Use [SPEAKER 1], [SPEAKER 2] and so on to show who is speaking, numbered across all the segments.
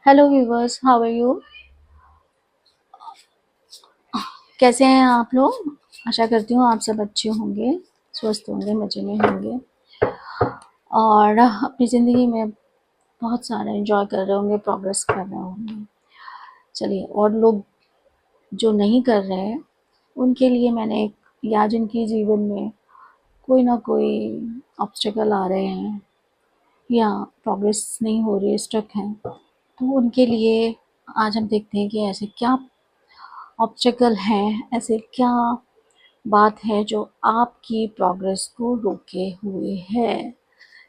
[SPEAKER 1] Hello viewers, how are you? कैसे हैं आप लोग? आशा करती हूँ आप सब अच्छे होंगे, स्वस्थ होंगे, मज़े में होंगे और अपनी ज़िंदगी में बहुत सारा एंजॉय कर रहे होंगे, प्रोग्रेस कर रहे होंगे। चलिए, और लोग जो नहीं कर रहे हैं उनके लिए मैंने एक, या जिनकी जीवन में कोई ना कोई ऑब्स्टेकल आ रहे हैं या प्रोग्रेस नहीं हो रही है, स्टक हैं, तो उनके लिए आज हम देखते हैं कि ऐसे क्या ऑब्स्टेकल हैं, ऐसे क्या बात है जो आपकी प्रोग्रेस को रोके हुए है,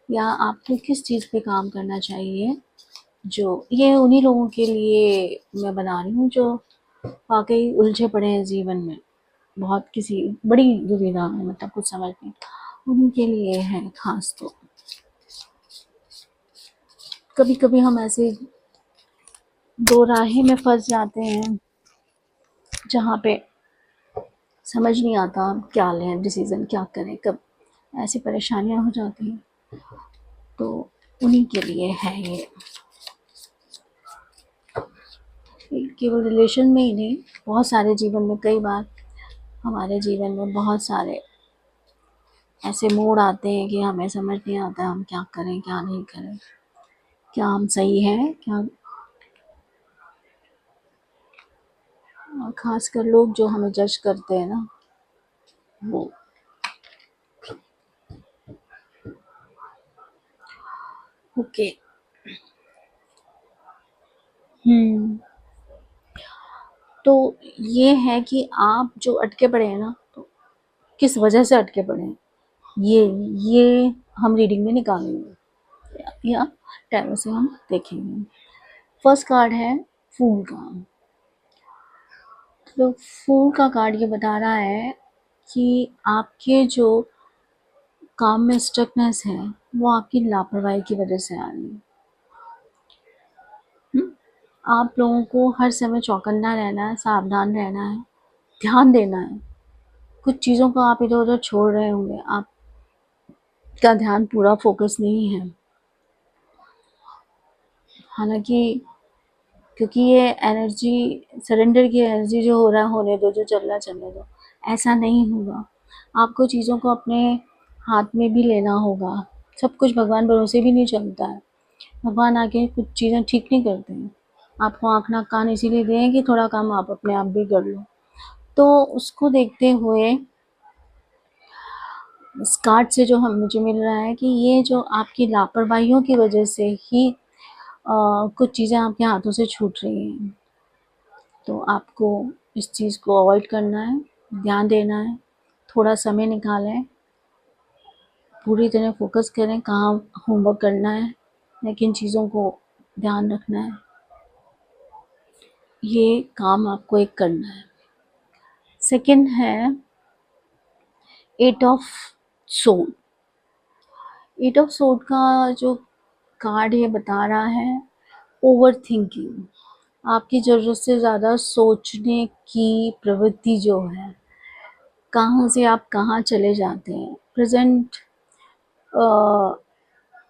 [SPEAKER 1] या आपको किस चीज़ पे काम करना चाहिए। जो ये उन्हीं लोगों के लिए मैं बना रही हूँ जो वाकई उलझे पड़े हैं जीवन में, बहुत किसी बड़ी दुविधा में, मतलब कुछ समझ नहीं, उनके लिए है खास। तो कभी कभी हम ऐसे दो राहें में फंस जाते हैं जहाँ पे समझ नहीं आता क्या लें, डिसीज़न क्या करें, कब ऐसी परेशानियाँ हो जाती हैं। तो उन्हीं के लिए है ये केवल रिलेशन में ही नहीं, बहुत सारे जीवन में, कई बार हमारे जीवन में बहुत सारे ऐसे मोड़ आते हैं कि हमें समझ नहीं आता हम क्या करें क्या नहीं करें, क्या हम सही हैं क्या। और खासकर लोग जो हमें जज करते हैं ना, वो ओके। हम्म। तो ये है कि आप जो अटके पड़े हैं ना, तो किस वजह से अटके पड़े हैं, ये हम रीडिंग में निकालेंगे या टैरो से हम देखेंगे। फर्स्ट कार्ड है फूल का। तो फूल का कार्ड ये बता रहा है कि आपके जो काम में स्टकनेस है वो आपकी लापरवाही की वजह से आ रही है। आप लोगों को हर समय चौकन्ना रहना है, सावधान रहना है, ध्यान देना है। कुछ चीज़ों को आप इधर उधर छोड़ रहे होंगे, आपका ध्यान पूरा फोकस नहीं है। हालांकि क्योंकि ये एनर्जी, सरेंडर की एनर्जी जो हो रहा है होने दो, जो चल रहा है चलने दो, ऐसा नहीं होगा। आपको चीज़ों को अपने हाथ में भी लेना होगा। सब कुछ भगवान भरोसे भी नहीं चलता है, भगवान आके कुछ चीज़ें ठीक नहीं करते हैं। आपको आँख नाक कान इसीलिए दिए हैं कि थोड़ा काम आप अपने आप भी कर लो। तो उसको देखते हुए इस कार्ड से जो हम मुझे मिल रहा है कि ये जो आपकी लापरवाहियों की वजह से ही कुछ चीज़ें आपके हाथों से छूट रही हैं। तो आपको इस चीज़ को अवॉइड करना है, ध्यान देना है, थोड़ा समय निकालें, पूरी तरह फोकस करें कहाँ होमवर्क करना है, लेकिन चीज़ों को ध्यान रखना है। ये काम आपको एक करना है। सेकंड है एट ऑफ सोड। एट ऑफ सोड का जो कार्ड ये बता रहा है ओवर थिंकिंग। आपकी ज़रूरत से ज़्यादा सोचने की प्रवृत्ति जो है, कहाँ से आप कहाँ चले जाते हैं, प्रेजेंट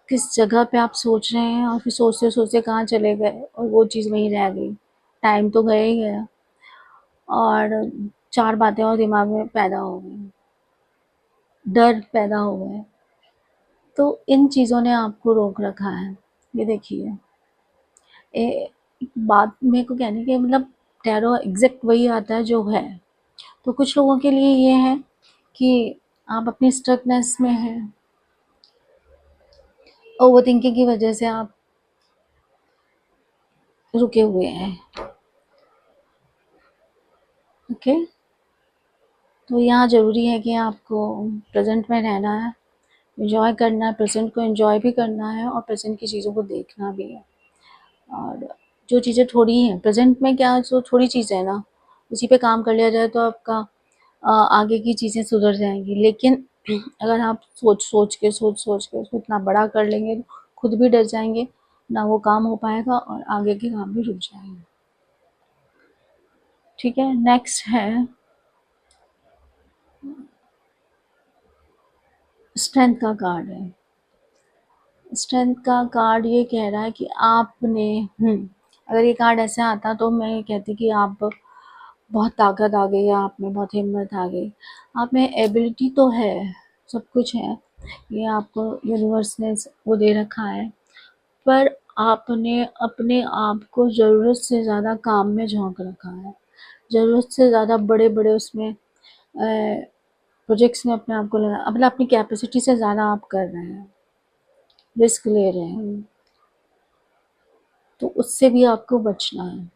[SPEAKER 1] किस जगह पे आप सोच रहे हैं और फिर सोचते सोचते कहाँ चले गए और वो चीज़ वहीं रह गई। टाइम तो गया ही गया और चार बातें और दिमाग में पैदा हो गई, डर पैदा हो गए। तो इन चीज़ों ने आपको रोक रखा है। ये देखिए, बात मेरे को कहने के मतलब टैरो एग्जैक्ट वही आता है जो है। तो कुछ लोगों के लिए ये है कि आप अपनी स्ट्रकनेस में हैं, ओवर थिंकिंग की वजह से आप रुके हुए हैं। ओके। तो यहाँ ज़रूरी है कि आपको प्रेजेंट में रहना है, एंजॉय करना है, प्रेजेंट को एंजॉय भी करना है और प्रेजेंट की चीज़ों को देखना भी है। और जो चीज़ें थोड़ी हैं प्रेजेंट में, क्या जो थोड़ी चीज़ें है ना, उसी पे काम कर लिया जाए तो आपका आगे की चीज़ें सुधर जाएंगी। लेकिन अगर आप सोच सोच के उसको इतना बड़ा कर लेंगे तो खुद भी डर जाएंगे, ना वो काम हो पाएगा और आगे के काम भी रुक जाएंगे। ठीक है, नेक्स्ट है स्ट्रेंथ का कार्ड है। स्ट्रेंथ का कार्ड ये कह रहा है कि आपने अगर ये कार्ड ऐसे आता तो मैं ये कहती कि आप बहुत ताकत आ गई है आप में, बहुत हिम्मत आ गई आप में, एबिलिटी तो है, सब कुछ है, ये आपको यूनिवर्स ने वो दे रखा है, पर आपने अपने आप को ज़रूरत से ज़्यादा काम में झोंक रखा है, ज़रूरत से ज़्यादा बड़े बड़े उसमें प्रोजेक्ट्स में अपने आप को लगा, मतलब अपनी कैपेसिटी से ज़्यादा आप कर रहे हैं, रिस्क ले रहे हैं, तो उससे भी आपको बचना है।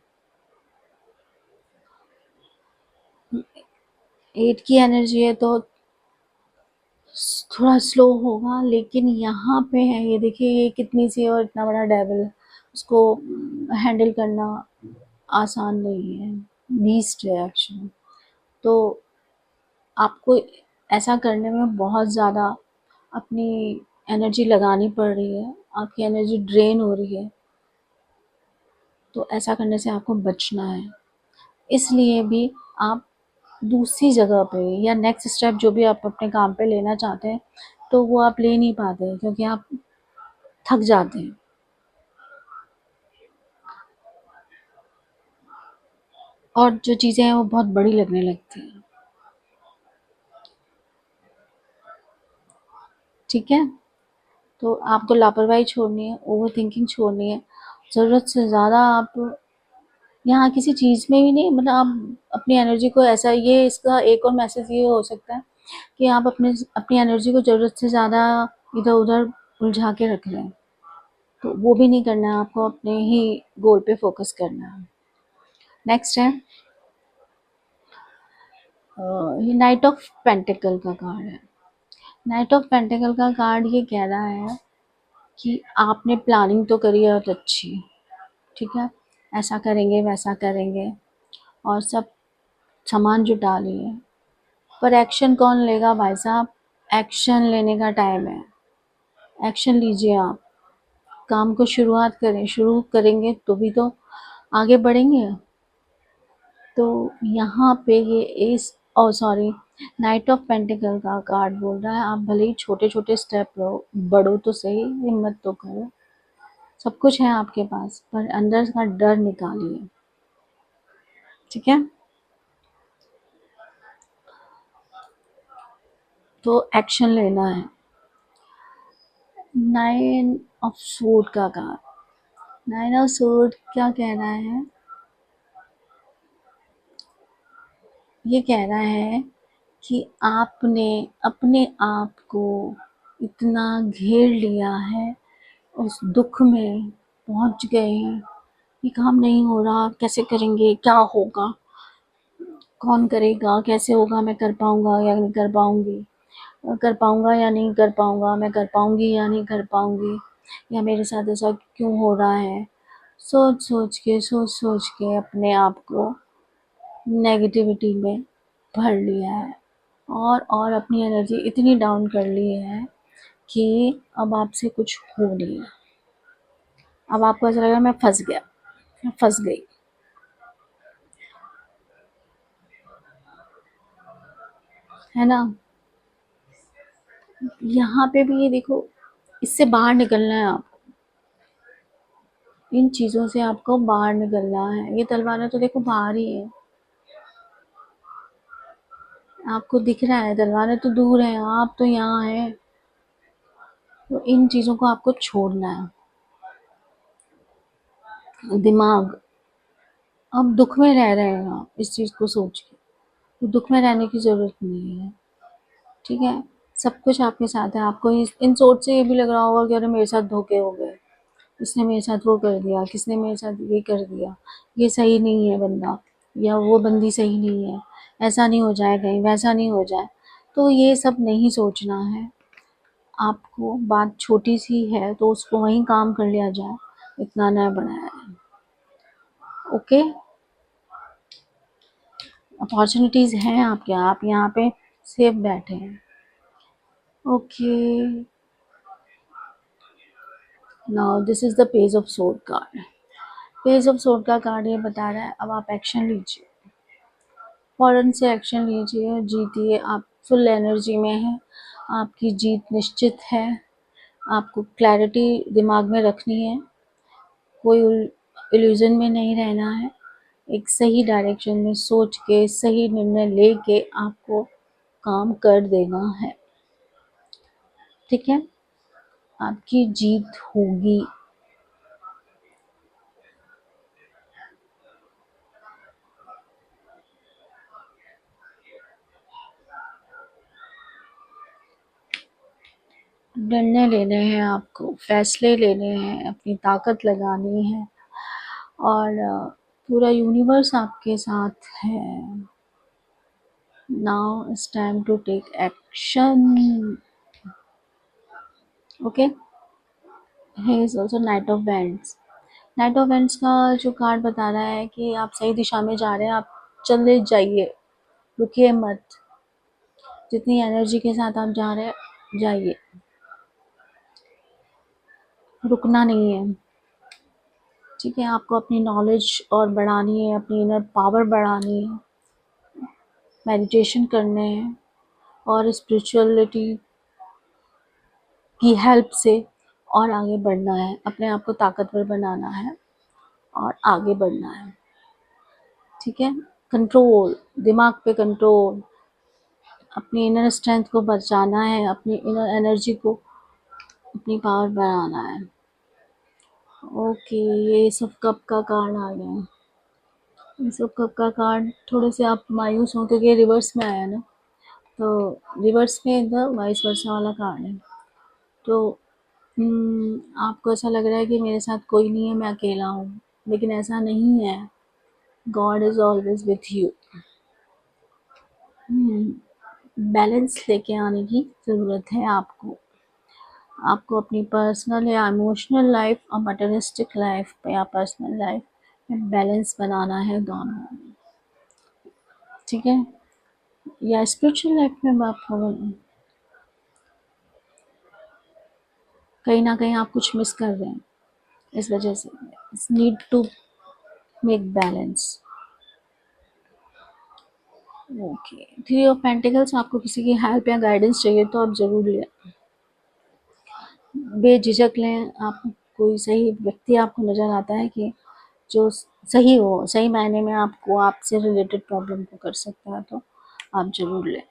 [SPEAKER 1] 8 की एनर्जी है तो थोड़ा स्लो होगा, लेकिन यहाँ पे है ये देखिए, ये कितनी सी और इतना बड़ा डेविल, उसको हैंडल करना आसान नहीं है, बीस्ट है एक्शन। तो आपको ऐसा करने में बहुत ज़्यादा अपनी एनर्जी लगानी पड़ रही है, आपकी एनर्जी ड्रेन हो रही है, तो ऐसा करने से आपको बचना है। इसलिए भी आप दूसरी जगह पे या नेक्स्ट स्टेप जो भी आप अपने काम पे लेना चाहते हैं, तो वो आप ले नहीं पाते क्योंकि आप थक जाते हैं। और जो चीज़ें हैं वो बहुत बड़ी लगने लगती हैं। ठीक है, तो आपको लापरवाही छोड़नी है, ओवर थिंकिंग छोड़नी है, ज़रूरत से ज़्यादा आप यहाँ किसी चीज़ में भी नहीं, मतलब आप अपनी एनर्जी को ऐसा, ये इसका एक और मैसेज ये हो सकता है कि आप अपनी एनर्जी को ज़रूरत से ज़्यादा इधर उधर उलझा के रख रहे हैं, तो वो भी नहीं करना है, आपको अपने ही गोल पे फोकस करना है। नेक्स्ट है ये नाइट ऑफ पेंटिकल का कार्ड है। नाइट ऑफ पेंटिकल का कार्ड ये कह रहा है कि आपने प्लानिंग तो करी है बहुत अच्छी, ठीक है, ऐसा करेंगे वैसा करेंगे और सब सामान जुटा लिए, पर एक्शन कौन लेगा भाई साहब? एक्शन लेने का टाइम है, एक्शन लीजिए आप, काम को शुरुआत करें, शुरू करेंगे तो भी तो आगे बढ़ेंगे। तो यहाँ पे ये इस सॉरी, नाइट ऑफ पेंटिकल का कार्ड बोल रहा है आप भले ही छोटे छोटे स्टेप लो, बढ़ो तो सही, हिम्मत तो करो, सब कुछ है आपके पास, पर अंदर का डर निकालिए। ठीक है, तो एक्शन लेना है। 9 ऑफ सूट का कार्ड, 9 ऑफ सूट क्या कह रहा है? ये कह रहा है कि आपने अपने आप को इतना घेर लिया है, उस दुख में पहुंच गए हैं, ये काम नहीं हो रहा, कैसे करेंगे, क्या होगा, कौन करेगा, कैसे होगा, मैं कर पाऊंगा या नहीं कर पाऊंगी, कर पाऊंगा या नहीं कर पाऊंगा, मैं कर पाऊंगी या नहीं कर पाऊंगी, या मेरे साथ ऐसा क्यों हो रहा है, सोच सोच के अपने आप को नेगेटिविटी में भर लिया है, और अपनी एनर्जी इतनी डाउन कर ली है कि अब आपसे कुछ हो नहीं है, अब आपको ऐसा लगा मैं फंस गया, मैं फंस गई, है ना? यहाँ पे भी ये देखो, इससे बाहर निकलना है आप, इन चीज़ों से आपको बाहर निकलना है। ये तलवारें तो देखो बाहर ही है, आपको दिख रहा है, तलवारें तो दूर हैं, आप तो यहाँ हैं, तो इन चीज़ों को आपको छोड़ना है। दिमाग, अब दुख में रह रहे हैं आप इस चीज़ को सोच के, तो दुख में रहने की ज़रूरत नहीं है, ठीक है? सब कुछ आपके साथ है, आपको इन सोच से ये भी लग रहा होगा कि अरे मेरे साथ धोखे हो गए, इसने मेरे साथ वो कर दिया, किसने मेरे साथ ये कर दिया, ये सही नहीं है बंदा, या वो बंदी सही नहीं है, ऐसा नहीं हो जाए कहीं, वैसा नहीं हो जाए, तो ये सब नहीं सोचना है आपको। बात छोटी सी है तो उसको वहीं काम कर लिया जाए, इतना न बनाया है। ओके, अपॉर्चुनिटीज़ हैं आपके, आप यहाँ पे सेफ बैठे हैं। Okay, now this is the page of sword card. Page of sword का कार्ड ये बता रहा है अब आप एक्शन लीजिए, फ़ौरन से एक्शन लीजिए, जीतिए, आप फुल एनर्जी में हैं, आपकी जीत निश्चित है, आपको क्लैरिटी दिमाग में रखनी है, कोई इल्यूजन में नहीं रहना है, एक सही डायरेक्शन में सोच के सही निर्णय लेके आपको काम कर देना है, ठीक है? आपकी जीत होगी। निर्णय लेने हैं आपको, फैसले लेने हैं, अपनी ताकत लगानी है और पूरा यूनिवर्स आपके साथ है। Now it's time to take action. Okay, here is also knight of wands. Knight of wands का जो कार्ड बता रहा है कि आप सही दिशा में जा रहे हैं, आप चले जाइए, रुकिए मत। जितनी एनर्जी के साथ आप जा रहे हैं, जाइए, रुकना नहीं है, ठीक है? आपको अपनी नॉलेज और बढ़ानी है, अपनी इनर पावर बढ़ानी है, मेडिटेशन करने हैं और स्पिरिचुअलिटी की हेल्प से और आगे बढ़ना है, अपने आप को ताकतवर बनाना है और आगे बढ़ना है, ठीक है? कंट्रोल, दिमाग पे कंट्रोल, अपनी इनर स्ट्रेंथ को बचाना है, अपनी इनर एनर्जी को, अपनी पावर बढ़ाना है। ओके, ये सब कब का कार्ड आ गया? ये सब कब का कार्ड, थोड़े से आप मायूस हो क्योंकि रिवर्स में आया ना, तो रिवर्स में एकदम वाइस वर्सा वाला कार्ड है। तो आपको ऐसा लग रहा है कि मेरे साथ कोई नहीं है, मैं अकेला हूँ, लेकिन ऐसा नहीं है। God is always with you. Balance लेके आने की ज़रूरत है आपको। आपको अपनी पर्सनल या इमोशनल लाइफ और मटेरियलिस्टिक लाइफ या पर्सनल लाइफ में बैलेंस बनाना है दोनों, ठीक है? या स्पिरिचुअल लाइफ में मैं आपको कहीं ना कहीं आप कुछ मिस कर रहे हैं, इस वजह से need to make balance. Okay, three of pentacles, आपको किसी की हेल्प या गाइडेंस चाहिए तो आप ज़रूर लें, बेझिझक लें। आप कोई सही व्यक्ति आपको नज़र आता है कि जो सही हो, सही मायने में आपको आपसे रिलेटेड प्रॉब्लम को कर सकता है, तो आप ज़रूर लें।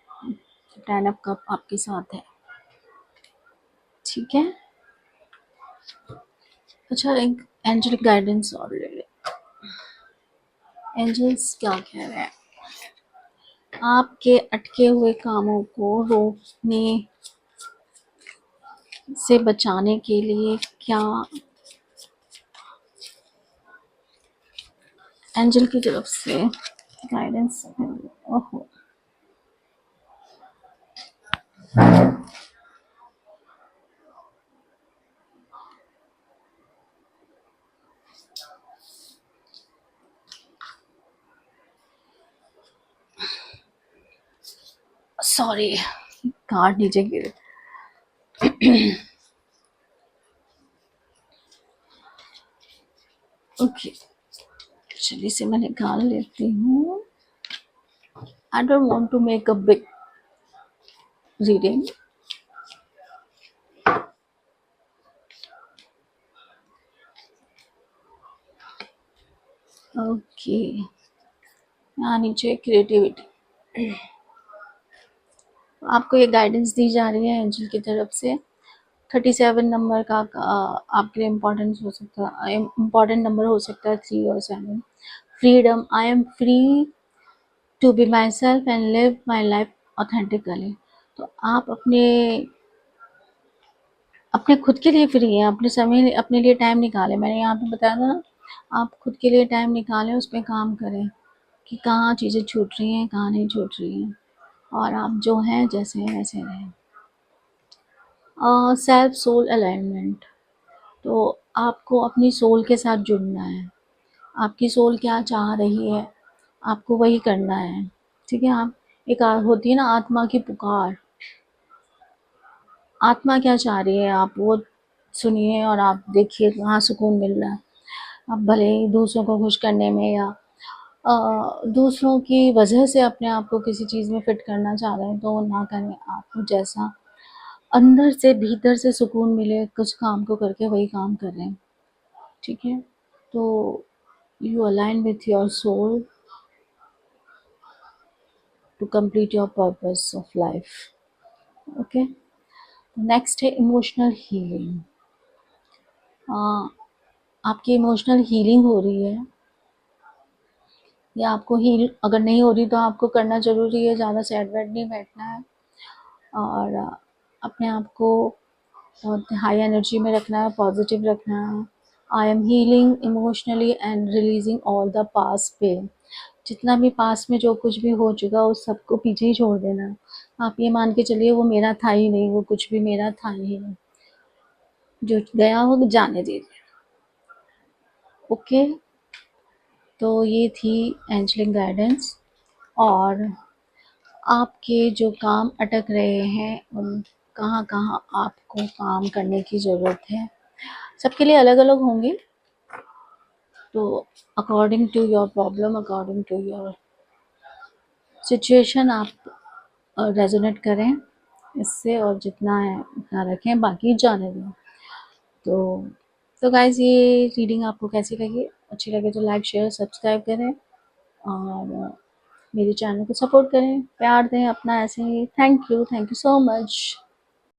[SPEAKER 1] 10 ऑफ कप आपके साथ है, ठीक है? अच्छा, एक एंजलिक गाइडेंस और ले लें। एंजल्स क्या कह रहे हैं? आपके अटके हुए कामों को रोकने से बचाने के लिए क्या एंजल की तरफ से गाइडेंस? ओहो, सॉरी, कार्ड नीचे गिरे। ओके, चलिए इसे मैं निकाल लेती हूँ। I don't want to make a big reading. Okay, यहाँ नीचे क्रिएटिविटी, आपको ये गाइडेंस दी जा रही है एंजल की तरफ से। 37 नंबर का आपके लिए इम्पोर्टेंट हो सकता है, इम्पोर्टेंट नंबर हो सकता है 3 और 7। Freedom, I am free to be myself and live my life authentically. तो आप अपने अपने खुद के लिए फ्री हैं, अपने समय, अपने लिए टाइम निकालें। मैंने यहाँ पे बताया था ना, आप खुद के लिए टाइम निकालें, उस पर काम करें कि कहाँ चीज़ें छूट रही हैं, कहाँ नहीं छूट रही हैं, और आप जो हैं जैसे हैं वैसे रहें। सेल्फ सोल अलाइनमेंट, तो आपको अपनी सोल के साथ जुड़ना है। आपकी सोल क्या चाह रही है, आपको वही करना है, ठीक है? आप एक होती है ना आत्मा की पुकार, आत्मा क्या चाह रही है आप वो सुनिए और आप देखिए कहाँ सुकून मिल रहा है। आप भले ही दूसरों को खुश करने में या दूसरों की वजह से अपने आप को किसी चीज़ में फिट करना चाह रहे हैं तो ना करें। आपको जैसा अंदर से भीतर से सुकून मिले कुछ काम को करके, वही काम कर रहे हैं, ठीक है? तो You align with your soul to complete your purpose of life. Okay. Next है इमोशनल हीलिंग. आपकी इमोशनल हीलिंग हो रही है या आपको हील अगर नहीं हो रही तो आपको करना ज़रूरी है. ज़्यादा सैड वैड नहीं बैठना है और अपने आप को बहुत हाई एनर्जी में रखना है, पॉजिटिव रखना है. I am healing emotionally and releasing all the past pain. जितना भी पास में जो कुछ भी हो चुका उस सबको पीछे ही छोड़ देना. आप ये मान के चलिए वो मेरा था ही नहीं, वो कुछ भी मेरा था ही नहीं. जो गया हो जाने दीजिए. ओके. तो ये थी एंजलिक गाइडेंस. और आपके जो काम अटक रहे हैं उन कहाँ कहाँ आपको काम करने की ज़रूरत है, सबके लिए अलग अलग होंगे. तो according to your problem, according to your situation आप रेजोनेट करें इससे और जितना है उतना रखें, बाकी जाने दें. तो गाइज ये रीडिंग आपको कैसी लगी? अच्छी लगे तो लाइक शेयर सब्सक्राइब करें और मेरे चैनल को सपोर्ट करें, प्यार दें अपना ऐसे ही. Thank you so much.